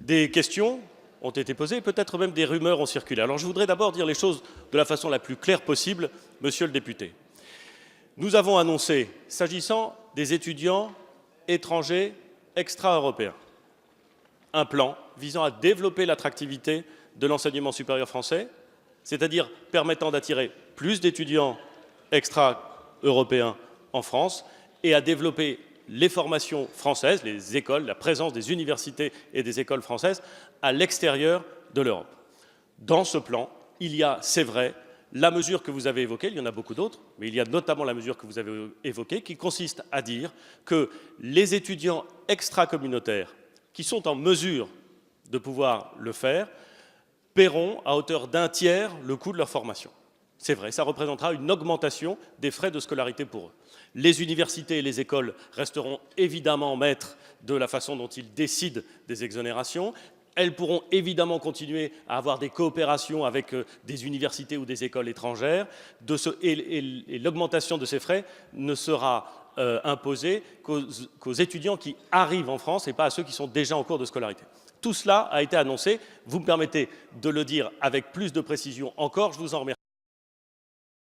Des questions ont été posées, peut-être même des rumeurs ont circulé. Alors je voudrais d'abord dire les choses de la façon la plus claire possible, monsieur le député. Nous avons annoncé, s'agissant des étudiants étrangers extra-européens, un plan visant à développer l'attractivité de l'enseignement supérieur français, c'est-à-dire permettant d'attirer plus d'étudiants extra-européens en France et à développer les formations françaises, les écoles, la présence des universités et des écoles françaises à l'extérieur de l'Europe. Dans ce plan, il y a, c'est vrai, la mesure que vous avez évoquée, il y en a beaucoup d'autres, mais il y a notamment la mesure que vous avez évoquée, qui consiste à dire que les étudiants extracommunautaires qui sont en mesure de pouvoir le faire paieront à hauteur d'un tiers le coût de leur formation. C'est vrai, ça représentera une augmentation des frais de scolarité pour eux. Les universités et les écoles resteront évidemment maîtres de la façon dont ils décident des exonérations. Elles pourront évidemment continuer à avoir des coopérations avec des universités ou des écoles étrangères, et l'augmentation de ces frais ne sera imposée qu'aux étudiants qui arrivent en France et pas à ceux qui sont déjà en cours de scolarité. Tout cela a été annoncé. Vous me permettez de le dire avec plus de précision encore. Je vous en remercie.